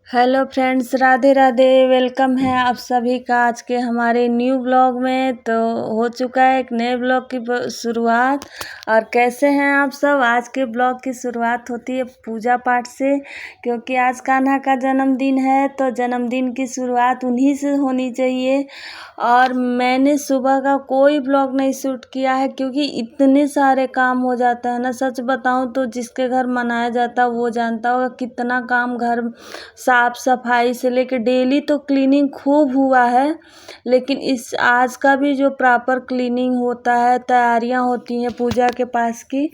Hello friends, Radhe Radhe. Welcome है आप सभी का आज के हमारे न्यू ब्लॉग में। तो हो चुका है एक नए ब्लॉग की शुरुआत। और कैसे हैं आप सब। आज के ब्लॉग की शुरुआत होती है पूजा पाठ से, क्योंकि आज कान्हा का जन्मदिन है तो जन्मदिन की शुरुआत उन्हीं से होनी चाहिए। और मैंने सुबह का कोई ब्लॉग नहीं शूट किया है, क्योंकि इतने सारे काम हो जाता है ना। सच बताऊं तो जिसके घर मनाया जाता है वो जानता होगा कितना काम, घर साफ सफाई से लेके डेली तो क्लीनिंग खूब हुआ है। लेकिन इस आज का भी जो प्रॉपर क्लीनिंग होता है, तैयारियां होती हैं पूजा के पास की,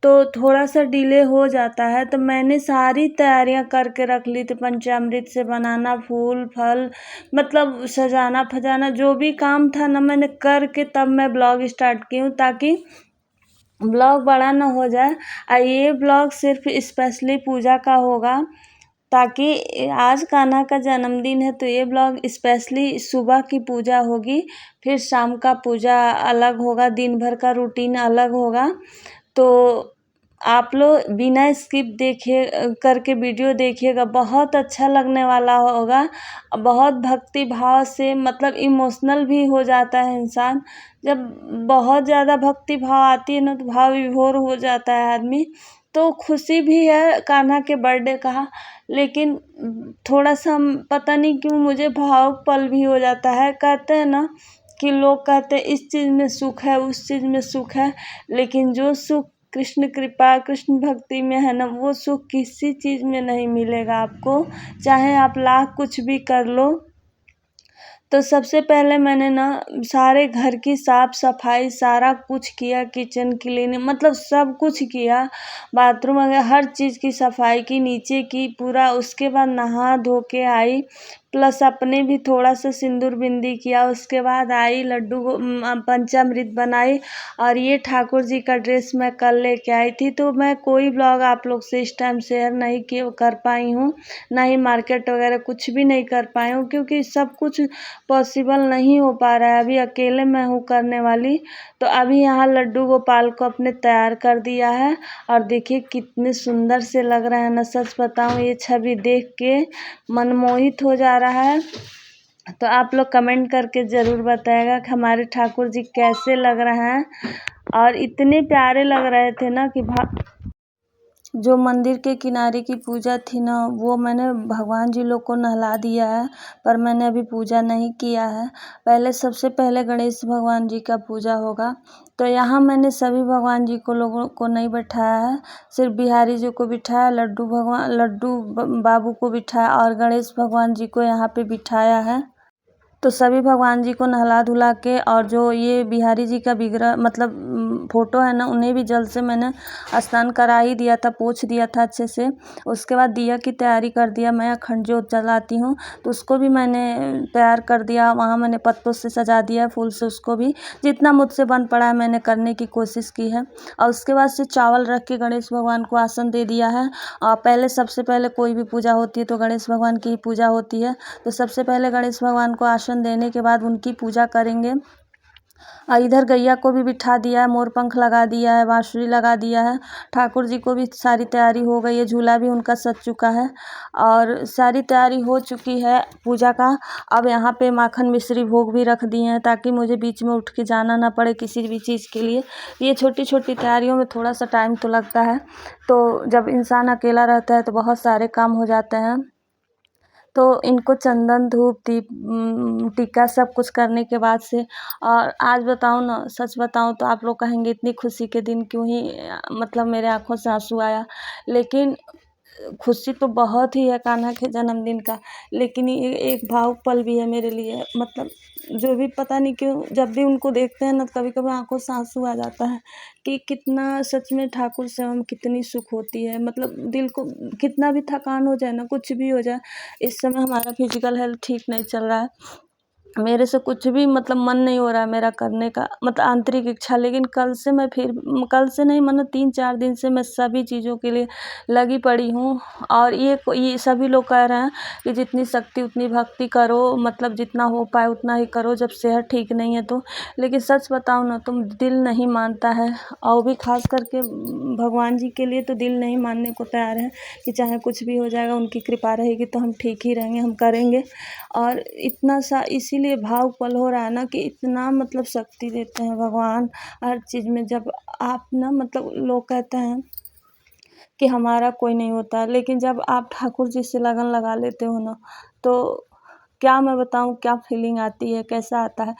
तो थोड़ा सा डिले हो जाता है। तो मैंने सारी तैयारियां करके रख ली थी, पंचामृत से बनाना, फूल फल, मतलब सजाना फजाना जो भी काम था ना, मैंने करके तब मैं ब्लॉग स्टार्ट की हूँ, ताकि ब्लॉग बड़ा ना हो जाए। और ये ब्लॉग सिर्फ स्पेशली पूजा का होगा, ताकि आज कान्हा का जन्मदिन है तो ये ब्लॉग स्पेशली सुबह की पूजा होगी, फिर शाम का पूजा अलग होगा, दिन भर का रूटीन अलग होगा। तो आप लोग बिना स्किप देखे करके वीडियो देखिएगा, बहुत अच्छा लगने वाला होगा। बहुत भक्ति भाव से, मतलब इमोशनल भी हो जाता है इंसान। जब बहुत ज़्यादा भक्ति भाव आती है ना तो भाव विभोर हो जाता है आदमी। तो खुशी भी है कान्हा के बर्थडे का, लेकिन थोड़ा सा पता नहीं क्यों मुझे भावुक पल भी हो जाता है। कहते हैं ना कि लोग कहते हैं इस चीज़ में सुख है, उस चीज़ में सुख है, लेकिन जो सुख कृष्ण कृपा, कृष्ण भक्ति में है ना, वो सुख किसी चीज़ में नहीं मिलेगा आपको, चाहे आप लाख कुछ भी कर लो। तो सबसे पहले मैंने ना सारे घर की साफ सफाई सारा कुछ किया, किचन क्लीनिंग मतलब सब कुछ किया, बाथरूम वगैरह हर चीज़ की सफाई की, नीचे की पूरा। उसके बाद नहा धो के आई, प्लस अपने भी थोड़ा सा सिंदूर बिंदी किया। उसके बाद आई लड्डू पंचामृत बनाई। और ये ठाकुर जी का ड्रेस मैं कल लेके आई थी, तो मैं कोई ब्लॉग आप लोग से इस टाइम शेयर नहीं कर पाई हूँ, ना ही मार्केट वगैरह कुछ भी नहीं कर पाई हूँ, क्योंकि सब कुछ पॉसिबल नहीं हो पा रहा है। अभी अकेले मैं हूँ करने वाली। तो अभी यहाँ लड्डू गोपाल को अपने तैयार कर दिया है, और देखिए कितने सुंदर से लग रहे हैं ना। सच बताऊँ ये छवि देख के मनमोहित हो जा रहा है। तो आप लोग कमेंट करके ज़रूर बताएगा कि हमारे ठाकुर जी कैसे लग रहे हैं। और इतने प्यारे लग रहे थे ना कि जो मंदिर के किनारे की पूजा थी ना, वो मैंने भगवान जी लोग को नहला दिया है, पर मैंने अभी पूजा नहीं किया है। पहले सबसे पहले गणेश भगवान जी का पूजा होगा। तो यहाँ मैंने सभी भगवान जी को लोगों को नहीं बैठाया है, सिर्फ बिहारी जी को बिठाया, लड्डू बाबू को बिठाया, और गणेश भगवान जी को यहाँ पे बिठाया है। तो सभी भगवान जी को नहला धुला के, और जो ये बिहारी जी का विग्रह मतलब फोटो है ना, उन्हें भी जल से मैंने स्नान करा ही दिया था, पोंछ दिया था अच्छे से। उसके बाद दिया की तैयारी कर दिया। मैं अखंड ज्योत जलाती हूँ, तो उसको भी मैंने तैयार कर दिया। वहाँ मैंने पत्तों से सजा दिया, फूल से, उसको भी जितना मुझसे बन पड़ा है मैंने करने की कोशिश की है। और उसके बाद से चावल रख के गणेश भगवान को आसन दे दिया है। और पहले सबसे पहले कोई भी पूजा होती है तो गणेश भगवान की ही पूजा होती है। तो सबसे पहले गणेश भगवान को आसन देने के बाद उनकी पूजा करेंगे। और इधर गैया को भी बिठा दिया है, मोर पंख लगा दिया है, बांसुरी लगा दिया है। ठाकुर जी को भी सारी तैयारी हो गई है, झूला भी उनका सज चुका है, और सारी तैयारी हो चुकी है पूजा का। अब यहाँ पे माखन मिश्री भोग भी रख दिए हैं, ताकि मुझे बीच में उठ के जाना ना पड़े किसी भी चीज़ के लिए। ये छोटी छोटी तैयारियों में थोड़ा सा टाइम तो लगता है। तो जब इंसान अकेला रहता है तो बहुत सारे काम हो जाते हैं। तो इनको चंदन धूप दीप टीका सब कुछ करने के बाद से, और आज बताऊँ ना, सच बताऊँ तो आप लोग कहेंगे इतनी खुशी के दिन क्यों ही मतलब मेरे आँखों से आंसू आया। लेकिन खुशी तो बहुत ही है कान्हा के जन्मदिन का, लेकिन ये एक भावुक पल भी है मेरे लिए। मतलब जो भी पता नहीं क्यों जब भी उनको देखते हैं ना, कभी कभी आंखों से आंसू आ जाता है कि कितना सच में ठाकुर से हम कितनी सुख होती है। मतलब दिल को कितना भी थकान हो जाए ना, कुछ भी हो जाए, इस समय हमारा फिजिकल हेल्थ ठीक नहीं चल रहा है, मेरे से कुछ भी मतलब मन नहीं हो रहा है मेरा करने का, मतलब आंतरिक इच्छा, लेकिन कल से मैं फिर कल से नहीं मतलब 3-4 दिन से मैं सभी चीज़ों के लिए लगी पड़ी हूँ। और ये सभी लोग कह रहे हैं कि जितनी शक्ति उतनी भक्ति करो, मतलब जितना हो पाए उतना ही करो जब सेहत ठीक नहीं है तो। लेकिन सच बताऊँ ना, तुम दिल नहीं मानता है, और भी खास करके भगवान जी के लिए तो दिल नहीं मानने को तैयार है कि चाहे कुछ भी हो जाएगा, उनकी कृपा रहेगी तो हम ठीक ही रहेंगे, हम करेंगे। और इतना सा इसीलिए भाव पल हो रहा है ना कि इतना मतलब शक्ति देते हैं भगवान हर चीज़ में। जब आप ना मतलब लोग कहते हैं कि हमारा कोई नहीं होता, लेकिन जब आप ठाकुर जी से लगन लगा लेते हो ना, तो क्या मैं बताऊँ क्या फीलिंग आती है, कैसा आता है।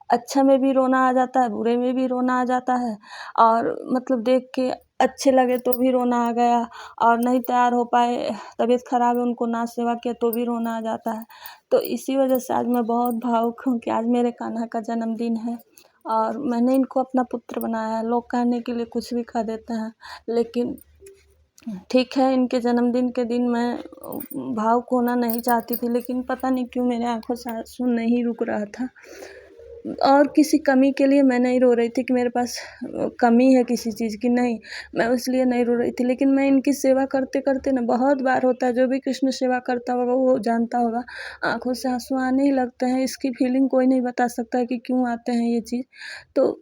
अच्छा में भी रोना आ जाता है, बुरे में भी रोना आ जाता है, और मतलब देख के अच्छे लगे तो भी रोना आ गया, और नहीं तैयार हो पाए, तबीयत ख़राब है, उनको ना सेवा किया तो भी रोना आ जाता है। तो इसी वजह से आज मैं बहुत भावुक हूँ कि आज मेरे कान्हा का जन्मदिन है, और मैंने इनको अपना पुत्र बनाया है। लोग कहने के लिए कुछ भी कह देते हैं, लेकिन ठीक है, इनके जन्मदिन के दिन मैं भावुक होना नहीं चाहती थी, लेकिन पता नहीं क्यों मेरे आँखों से आँसू नहीं रुक रहा था। और किसी कमी के लिए मैं नहीं रो रही थी कि मेरे पास कमी है किसी चीज़ की, नहीं, मैं इसलिए नहीं रो रही थी। लेकिन मैं इनकी सेवा करते-करते ना बहुत बार होता है, जो भी कृष्ण सेवा करता होगा वो जानता होगा, आँखों से आँसू आने ही लगते हैं। इसकी फीलिंग कोई नहीं बता सकता है कि क्यों आते हैं ये चीज़। तो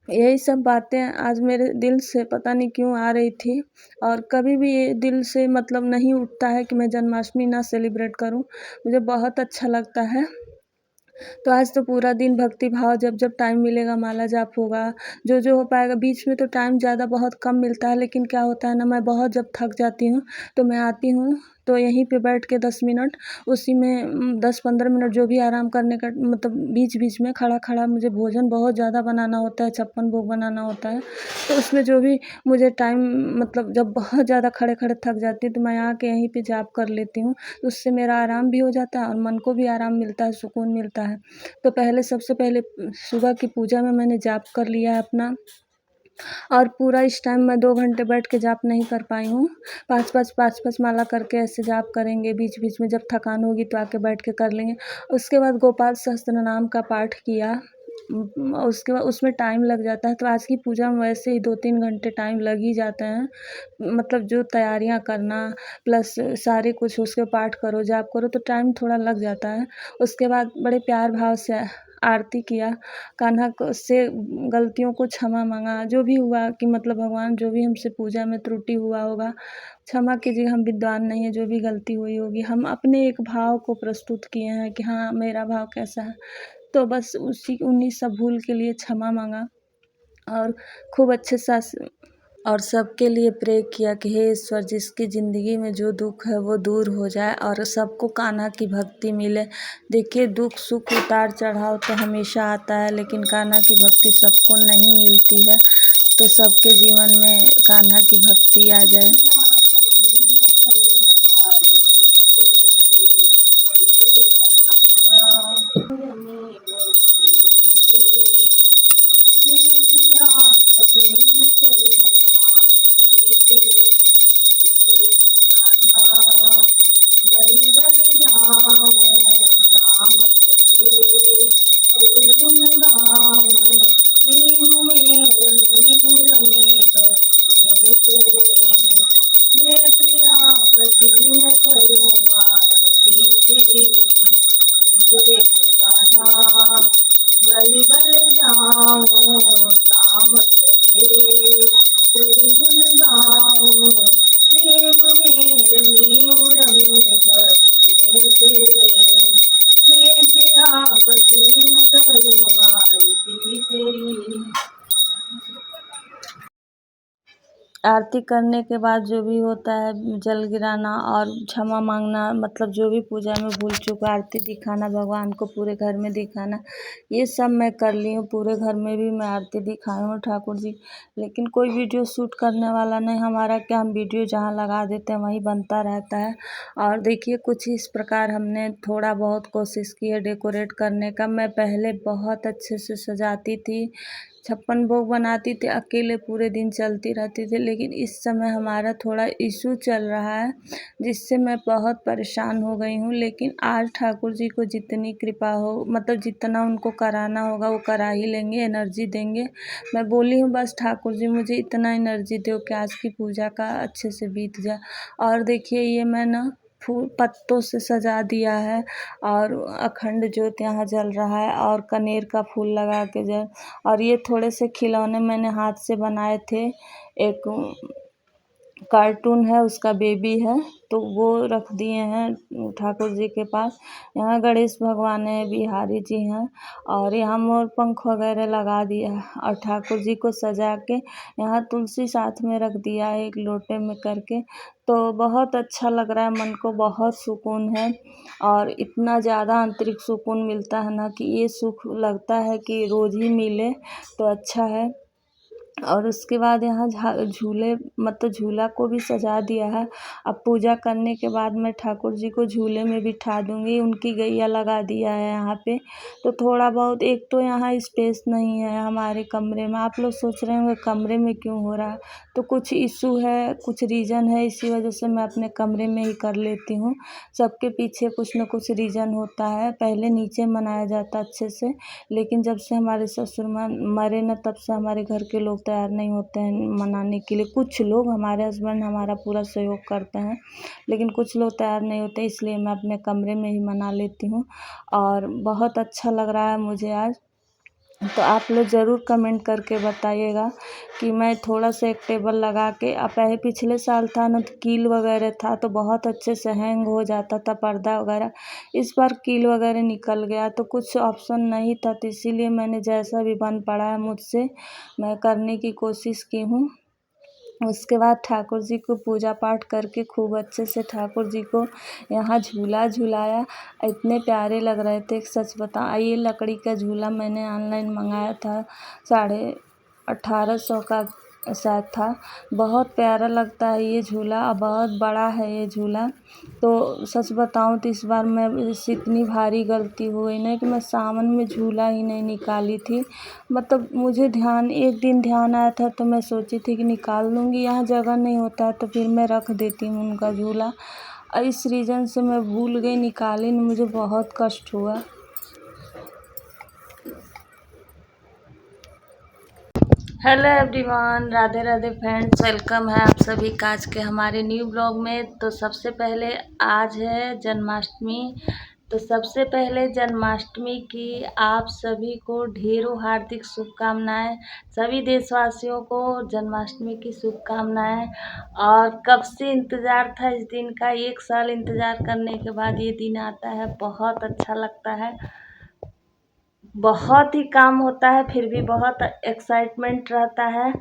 यही सब बातें आज मेरे दिल से पता नहीं क्यों आ रही थी, और कभी भी ये दिल से मतलब नहीं उठता है कि मैं जन्माष्टमी ना सेलिब्रेट करूँ। मुझे बहुत अच्छा लगता है। तो आज तो पूरा दिन भक्ति भाव, जब टाइम मिलेगा माला जाप होगा, जो हो पाएगा। बीच में तो टाइम ज़्यादा बहुत कम मिलता है, लेकिन क्या होता है ना, मैं बहुत जब थक जाती हूँ तो मैं आती हूँ, तो यहीं पे बैठ के 10 मिनट, उसी में 10-15 मिनट जो भी आराम करने का, मतलब बीच-बीच में खड़ा-खड़ा मुझे भोजन बहुत ज़्यादा बनाना होता है, 56 भोग बनाना होता है। तो उसमें जो भी मुझे टाइम, मतलब जब बहुत ज़्यादा खड़े-खड़े थक जाती हूँ तो मैं आके यहीं पे जाप कर लेती हूँ। उससे मेरा आराम भी हो जाता है और मन को भी आराम मिलता है, सुकून मिलता है। तो पहले सबसे पहले सुबह की पूजा में मैंने जाप कर लिया है अपना, और पूरा इस टाइम मैं 2 घंटे बैठ के जाप नहीं कर पाई हूँ। 5-5 माला करके ऐसे जाप करेंगे, बीच-बीच में जब थकान होगी तो आके बैठ के कर लेंगे। उसके बाद गोपाल सहस्त्र नाम का पाठ किया। उसके बाद उसमें टाइम लग जाता है, तो आज की पूजा में वैसे ही 2-3 घंटे टाइम लग ही जाते हैं। मतलब जो तैयारियाँ करना प्लस सारे कुछ, उसके पाठ करो, जाप करो, तो टाइम थोड़ा लग जाता है। उसके बाद बड़े प्यार भाव से आरती किया, कान्हा को से गलतियों को क्षमा माँगा, जो भी हुआ कि मतलब भगवान जो भी हमसे पूजा में त्रुटि हुआ होगा, क्षमा कीजिए, हम विद्वान नहीं हैं, जो भी गलती हुई होगी। हम अपने एक भाव को प्रस्तुत किए हैं कि हाँ, मेरा भाव कैसा है। तो बस उन्हीं सब भूल के लिए क्षमा माँगा, और खूब अच्छे सास और सबके लिए प्रे किया कि हे ईश्वर, जिसकी ज़िंदगी में जो दुःख है वो दूर हो जाए और सबको कान्हा की भक्ति मिले। देखिए, दुःख सुख उतार चढ़ाव तो हमेशा आता है, लेकिन कान्हा की भक्ति सबको नहीं मिलती है। तो सबके जीवन में कान्हा की भक्ति आ जाए। आरती करने के बाद जो भी होता है, जल गिराना और क्षमा मांगना, मतलब जो भी पूजा में भूल चूक, आरती दिखाना, भगवान को पूरे घर में दिखाना, ये सब मैं कर ली हूँ। पूरे घर में भी मैं आरती दिखाई हूँ ठाकुर जी। लेकिन कोई वीडियो शूट करने वाला नहीं, हमारा क्या, हम वीडियो जहाँ लगा देते हैं वहीं बनता रहता है। और देखिए, कुछ इस प्रकार हमने थोड़ा बहुत कोशिश की है डेकोरेट करने का। मैं पहले बहुत अच्छे से सजाती थी, 56 भोग बनाती थी, अकेले पूरे दिन चलती रहती थी। लेकिन इस समय हमारा थोड़ा इशू चल रहा है, जिससे मैं बहुत परेशान हो गई हूँ। लेकिन आज ठाकुर जी को जितनी कृपा हो, मतलब जितना उनको कराना होगा वो करा ही लेंगे, एनर्जी देंगे। मैं बोली हूँ बस ठाकुर जी मुझे इतना एनर्जी दो कि आज की पूजा का अच्छे से बीत जाए। और देखिए ये मैं ना फूल पत्तों से सजा दिया है, और अखंड ज्योत यहाँ जल रहा है, और कनेर का फूल लगा के जल। और ये थोड़े से खिलौने मैंने हाथ से बनाए थे। एक कार्टून है, उसका बेबी है, तो वो रख दिए हैं ठाकुर जी के पास। यहाँ गणेश भगवान है, बिहारी जी हैं, और यहाँ मोर पंख वगैरह लगा दिया है। और ठाकुर जी को सजा के यहाँ तुलसी साथ में रख दिया है, एक लोटे में करके। तो बहुत अच्छा लग रहा है, मन को बहुत सुकून है। और इतना ज़्यादा आंतरिक सुकून मिलता है ना कि ये सुख लगता है कि रोज़ ही मिले तो अच्छा है। और उसके बाद यहाँ झूले, मतलब झूला को भी सजा दिया है। अब पूजा करने के बाद मैं ठाकुर जी को झूले में बिठा दूँगी, उनकी गैया लगा दिया है यहाँ पे। तो थोड़ा बहुत, एक तो यहाँ स्पेस नहीं है हमारे कमरे में। आप लोग सोच रहे होंगे कमरे में क्यों हो रहा है, तो कुछ इशू है, कुछ रीज़न है, इसी वजह से मैं अपने कमरे में ही कर लेती हूँ। सबके पीछे कुछ न कुछ रीज़न होता है। पहले नीचे मनाया जाता अच्छे से, लेकिन जब से हमारे ससुर मरे न, तब से हमारे घर के लोग तैयार नहीं होते हैं मनाने के लिए। कुछ लोग, हमारे हस्बैंड हमारा पूरा सहयोग करते हैं, लेकिन कुछ लोग तैयार नहीं होते, इसलिए मैं अपने कमरे में ही मना लेती हूँ। और बहुत अच्छा लग रहा है मुझे आज। तो आप लोग ज़रूर कमेंट करके बताइएगा कि मैं थोड़ा सा एक टेबल लगा के, पहले पिछले साल था ना तो कील वगैरह था, तो बहुत अच्छे से हैंग हो जाता था पर्दा वगैरह। इस बार कील वगैरह निकल गया, तो कुछ ऑप्शन नहीं था, तो इसीलिए मैंने जैसा भी बन पड़ा है मुझसे, मैं करने की कोशिश की हूँ। उसके बाद ठाकुर जी को पूजा पाठ करके खूब अच्छे से ठाकुर जी को यहाँ झूला झुलाया। इतने प्यारे लग रहे थे, सच बताऊँ। ये लकड़ी का झूला मैंने ऑनलाइन मंगाया था, 1850 का शायद था। बहुत प्यारा लगता है ये झूला, और बहुत बड़ा है ये झूला। तो सच बताऊँ तो इस बार मैं इतनी भारी गलती हो गई ना कि मैं सावन में झूला ही नहीं निकाली थी। मतलब मुझे एक दिन ध्यान आया था, तो मैं सोची थी कि निकाल लूँगी, यहाँ जगह नहीं होता है तो फिर मैं रख देती हूँ उनका झूला। इस रीज़न से मैं भूल गई, निकाली नहीं, मुझे बहुत कष्ट हुआ। Hello everyone, Radhe Radhe friends, welcome है आप सभी का आज के हमारे न्यू ब्लॉग में। तो सबसे पहले आज है जन्माष्टमी, तो सबसे पहले जन्माष्टमी की आप सभी को ढेरों हार्दिक शुभकामनाएं। सभी देशवासियों को जन्माष्टमी की शुभकामनाएं। और कब से इंतज़ार था इस दिन का, 1 साल इंतज़ार करने के बाद ये दिन आता है, बहुत अच्छा लगता है। बहुत ही काम होता है, फिर भी बहुत एक्साइटमेंट रहता है।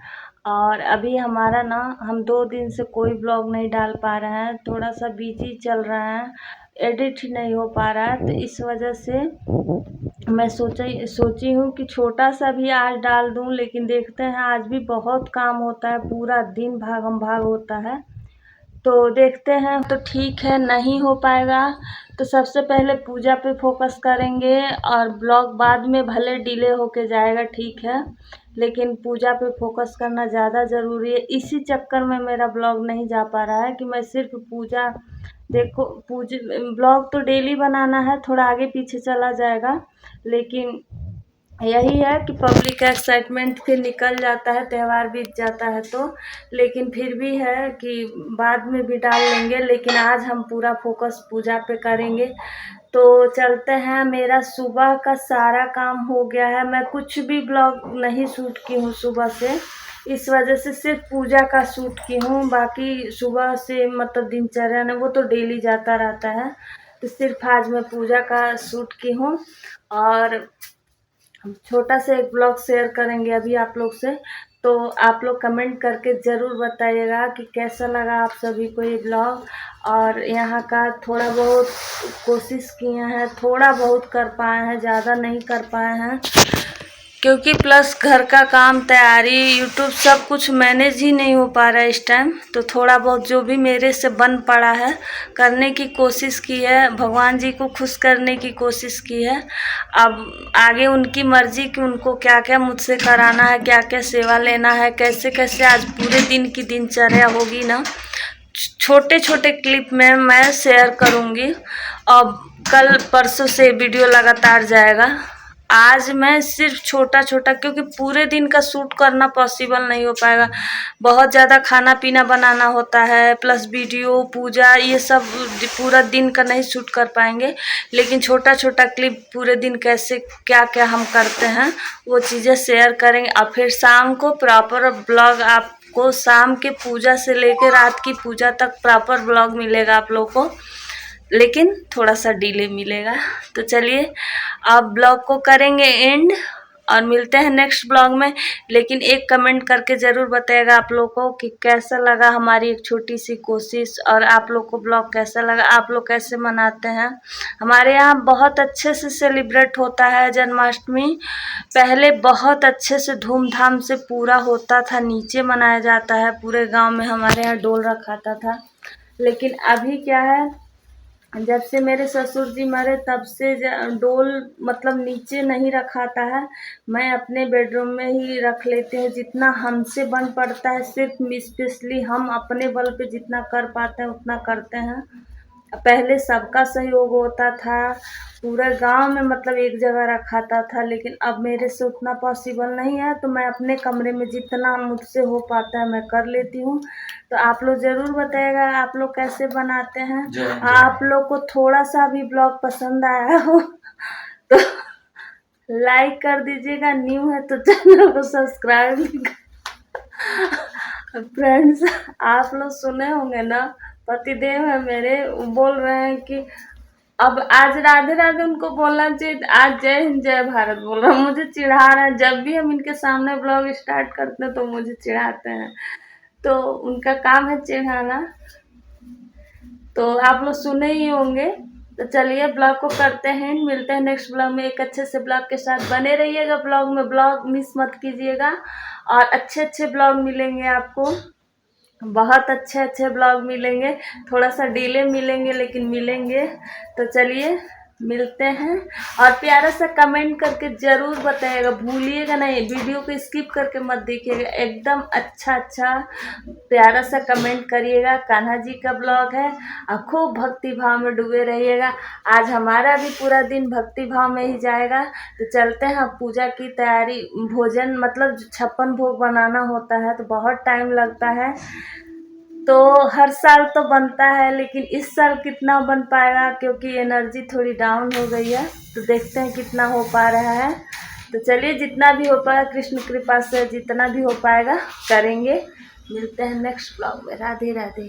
और अभी हमारा ना, हम 2 दिन से कोई ब्लॉग नहीं डाल पा रहे हैं, थोड़ा सा बिजी चल रहे हैं, एडिट ही नहीं हो पा रहा है। तो इस वजह से मैं सोची हूँ कि छोटा सा भी आज डाल दूँ, लेकिन देखते हैं आज भी बहुत काम होता है, पूरा दिन भागम भाग होता है। तो देखते हैं, तो ठीक है, नहीं हो पाएगा तो सबसे पहले पूजा पे फोकस करेंगे, और ब्लॉग बाद में भले डिले होके जाएगा, ठीक है, लेकिन पूजा पे फोकस करना ज़्यादा ज़रूरी है। इसी चक्कर में मेरा ब्लॉग नहीं जा पा रहा है कि मैं सिर्फ पूजा, देखो ब्लॉग तो डेली बनाना है, थोड़ा आगे पीछे चला जाएगा, लेकिन यही है कि पब्लिक एक्साइटमेंट फिर निकल जाता है, त्यौहार बीत जाता है तो। लेकिन फिर भी है कि बाद में भी डाल लेंगे, लेकिन आज हम पूरा फोकस पूजा पे करेंगे। तो चलते हैं, मेरा सुबह का सारा काम हो गया है, मैं कुछ भी ब्लॉग नहीं शूट की हूँ सुबह से, इस वजह से सिर्फ पूजा का शूट की हूँ। बाकी सुबह से मतलब दिनचर्या ने वो तो डेली जाता रहता है, तो सिर्फ आज मैं पूजा का शूट की हूँ। और हम छोटा सा एक ब्लॉग शेयर करेंगे अभी आप लोग से, तो आप लोग कमेंट करके ज़रूर बताइएगा कि कैसा लगा आप सभी को ये ब्लॉग। और यहाँ का थोड़ा बहुत कोशिश किए हैं, थोड़ा बहुत कर पाए हैं, ज़्यादा नहीं कर पाए हैं। क्योंकि प्लस घर का काम, तैयारी, यूट्यूब सब कुछ मैनेज ही नहीं हो पा रहा है इस टाइम। तो थोड़ा बहुत जो भी मेरे से बन पड़ा है करने की कोशिश की है, भगवान जी को खुश करने की कोशिश की है। अब आगे उनकी मर्जी कि उनको क्या क्या मुझसे कराना है, क्या क्या सेवा लेना है, कैसे कैसे आज पूरे दिन की दिनचर्या होगी ना, छोटे छोटे क्लिप में मैं शेयर करूँगी। अब कल परसों से वीडियो लगातार जाएगा। आज मैं सिर्फ छोटा छोटा, क्योंकि पूरे दिन का शूट करना पॉसिबल नहीं हो पाएगा। बहुत ज़्यादा खाना पीना बनाना होता है, प्लस वीडियो, पूजा, ये सब पूरा दिन का नहीं शूट कर पाएंगे। लेकिन छोटा छोटा क्लिप पूरे दिन कैसे क्या क्या हम करते हैं वो चीज़ें शेयर करेंगे। और फिर शाम को प्रॉपर ब्लॉग आपको, शाम के पूजा से लेकर रात की पूजा तक प्रॉपर ब्लॉग मिलेगा आप लोग को, लेकिन थोड़ा सा डिले मिलेगा। तो चलिए आप ब्लॉग को करेंगे एंड और मिलते हैं नेक्स्ट ब्लॉग में। लेकिन एक कमेंट करके ज़रूर बताइएगा आप लोग को कि कैसा लगा हमारी एक छोटी सी कोशिश, और आप लोग को ब्लॉग कैसा लगा, आप लोग कैसे मनाते हैं। हमारे यहाँ बहुत अच्छे से सेलिब्रेट होता है जन्माष्टमी। पहले बहुत अच्छे से धूमधाम से पूरा होता था, नीचे मनाया जाता है पूरे गांव में, हमारे यहाँ डोल रखाता था। लेकिन अभी क्या है, जब से मेरे ससुर जी मरे तब से डोल मतलब नीचे नहीं रखाता है, मैं अपने बेडरूम में ही रख लेती हूँ। जितना हमसे बन पड़ता है, सिर्फ स्पेशली हम अपने बल पे जितना कर पाते हैं उतना करते हैं। पहले सबका सहयोग होता था, पूरे गांव में मतलब एक जगह रखाता था। लेकिन अब मेरे से उतना पॉसिबल नहीं है, तो मैं अपने कमरे में जितना मुझसे हो पाता है मैं कर लेती हूँ। तो आप लोग ज़रूर बताइएगा आप लोग कैसे बनाते हैं। आप लोग को थोड़ा सा भी ब्लॉग पसंद आया हो तो लाइक कर दीजिएगा, न्यू है तो चैनल को सब्सक्राइब भी फ्रेंड्स, आप लोग सुने होंगे ना, पतिदेव है मेरे, वो बोल रहे हैं कि अब आज राधे राधे उनको बोलना चाहिए, आज जय हिंद जय भारत बोल रहा हूँ। मुझे चिढ़ा रहा है, जब भी हम इनके सामने ब्लॉग स्टार्ट करते हैं तो मुझे चिढ़ाते हैं। तो उनका काम है चिढ़ाना, तो आप लोग सुने ही होंगे। तो चलिए ब्लॉग को करते हैं, मिलते हैं नेक्स्ट ब्लॉग में एक अच्छे से ब्लॉग के साथ। बने रहिएगा ब्लॉग में, ब्लॉग मिस मत कीजिएगा। और अच्छे अच्छे ब्लॉग मिलेंगे आपको, बहुत अच्छे अच्छे ब्लॉग मिलेंगे। थोड़ा सा डिले मिलेंगे लेकिन मिलेंगे। तो चलिए मिलते हैं, और प्यारा सा कमेंट करके ज़रूर बताइएगा, भूलिएगा नहीं, वीडियो को स्किप करके मत देखिएगा, एकदम अच्छा अच्छा प्यारा सा कमेंट करिएगा। कान्हा जी का ब्लॉग है और खूब भक्ति भाव में डूबे रहिएगा। आज हमारा भी पूरा दिन भक्ति भाव में ही जाएगा। तो चलते हैं पूजा की तैयारी, भोजन मतलब 56 भोग बनाना होता है तो बहुत टाइम लगता है। तो हर साल तो बनता है, लेकिन इस साल कितना बन पाएगा, क्योंकि एनर्जी थोड़ी डाउन हो गई है। तो देखते हैं कितना हो पा रहा है। तो चलिए जितना भी हो पाएगा कृष्ण कृपा से जितना भी हो पाएगा करेंगे। मिलते हैं नेक्स्ट ब्लॉग में। राधे राधे।